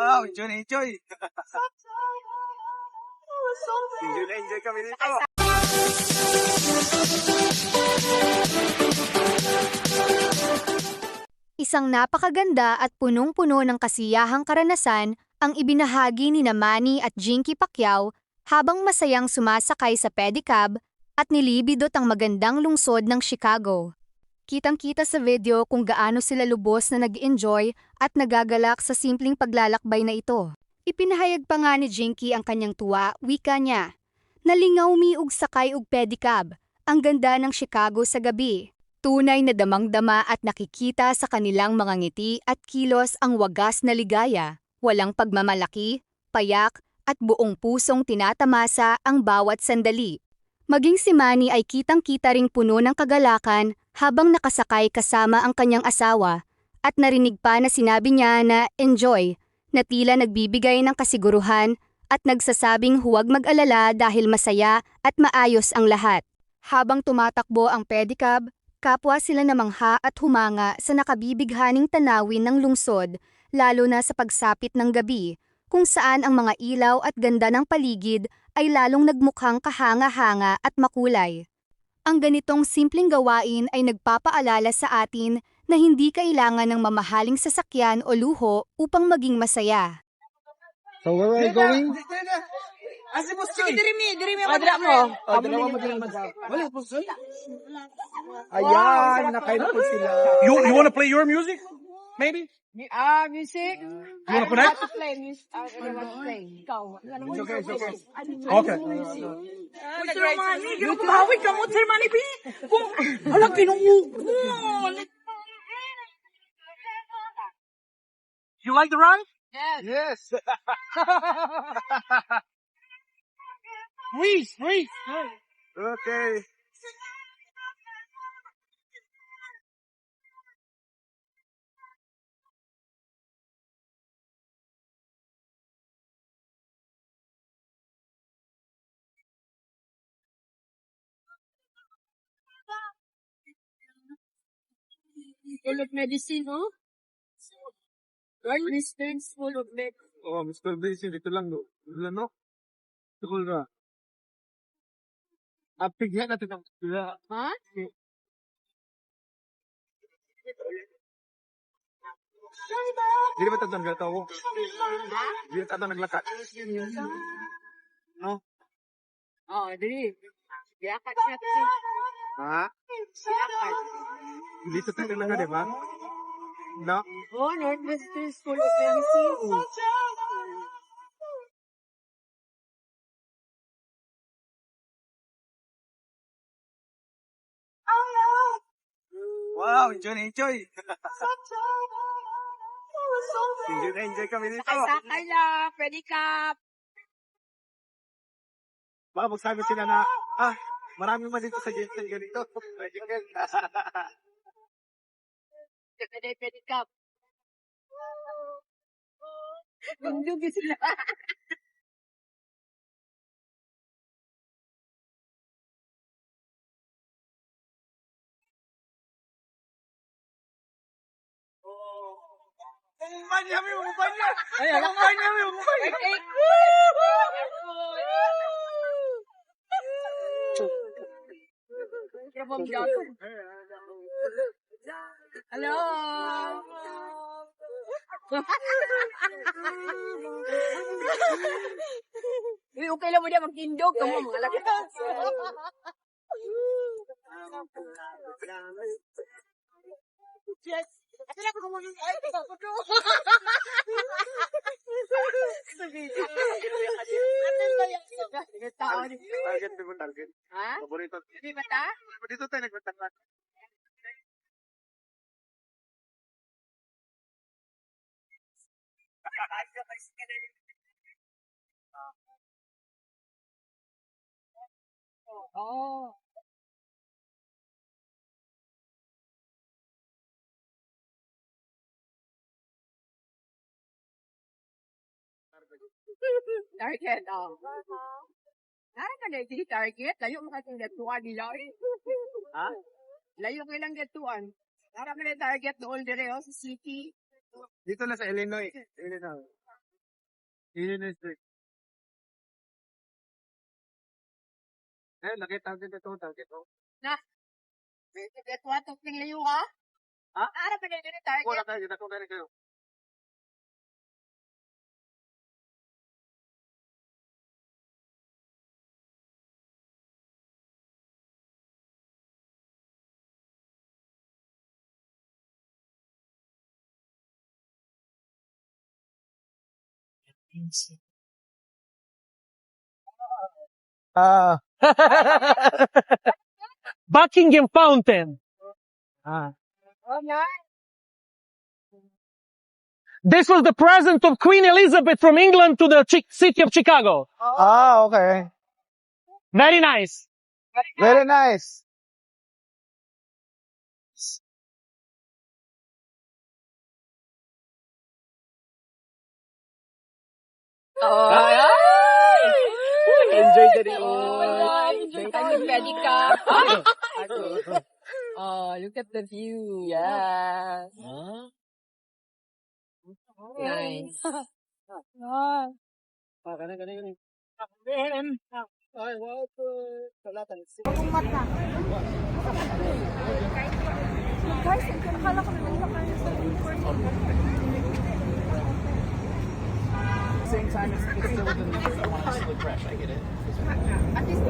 Wow, enjoy na enjoy. Enjoy na enjoy kami dito. Isang napakaganda at punong-puno ng kasiyahang karanasan ang ibinahagi ni Manny at Jinky Pacquiao habang masayang sumasakay sa pedicab at nilibidot ang magandang lungsod ng Chicago. Kitang-kita sa video kung gaano sila lubos na nag-enjoy at nagagalak sa simpleng paglalakbay na ito. Ipinahayag pa nga ni Jinky ang kanyang tuwa, wika niya. Nalingaw mi og sakay og pedicab, ang ganda ng Chicago sa gabi. Tunay na damang-dama at nakikita sa kanilang mga ngiti at kilos ang wagas na ligaya, walang pagmamalaki, payak, at buong pusong tinatamasa ang bawat sandali. Maging si Manny ay kitang-kita ring puno ng kagalakan habang nakasakay kasama ang kanyang asawa at narinig pa na sinabi niya na enjoy, na tila nagbibigay ng kasiguruhan at nagsasabing huwag mag-alala dahil masaya at maayos ang lahat. Habang tumatakbo ang pedicab, kapwa sila namangha at humanga sa nakabibighaning tanawin ng lungsod, lalo na sa pagsapit ng gabi, kung saan ang mga ilaw at ganda ng paligid ay lalong nagmukhang kahanga-hanga at makulay. Ang ganitong simpleng gawain ay nagpapaalala sa atin na hindi kailangan ng mamahaling sasakyan o luho upang maging masaya. So where are we going? Sige, diri mi padra mo. Dalawa mo din wala po soy. Ayan, nakain po sila. You want to play your music? Maybe? Music. You want to connect? To play music. I want to play. Ikaw. It's okay, it's okay. Okay. Sir Manny, gawin ka mo, Sir Manny, B. Kung, alam, pinungo. You like the ride? Yes. Freeze! Okay. Full of medicine, oh? Right, Mr. Full of medicine. Oh, Mr. Daisy, dito lang, no? Wala, no? Tukol na. Apigyan natin ang sila. Ha? Hindi ba tatang gata ko? Hindi ba tatang naglakat? No? Oh, dili. Yakat siya. Ha? Yakat. Dito tayo lang, di ba? No? Oh, Northwestern School of Medicine. Wow, enjoy na enjoy. Enjoy na enjoy kami dito. Sakay lang, pedicab. Baka magsabi sila na, marami man dito sa Jensen ganito. Pedicab. Bundugin sila. Umubanya mi, umubanya! Umubanya mi, umubanya! Hello. Okay lang mo dia magtindog kamu mga laki. Yes. Kasi ako mo yung ay ako to. Target mo target. Ha? Paborito. Di ba ta? Dito tayo nagbatangan. Oh. Target, oh. Nara ka dahil si target, layo mo kasing gatuan nila. Ha? Layo ka lang gatuan. Nara ka dahil target doon dire, oh, sa city. Dito na sa Illinois. Illinois. Illinois Street. Eh, nakita din ito, ito. What of layo ka? Ha? Ara pa nila target. Wala tayo, kita ko meron kayo. Ah. Buckingham Fountain. Ah. Oh, nice. This was the present of Queen Elizabeth from England to the city of Chicago. Ah, okay. Very nice. Very nice. Enjoy the day. Pedicab. Oh, look at the view. Yeah. Nice. Same time, it's still within the fresh. I get it. At least,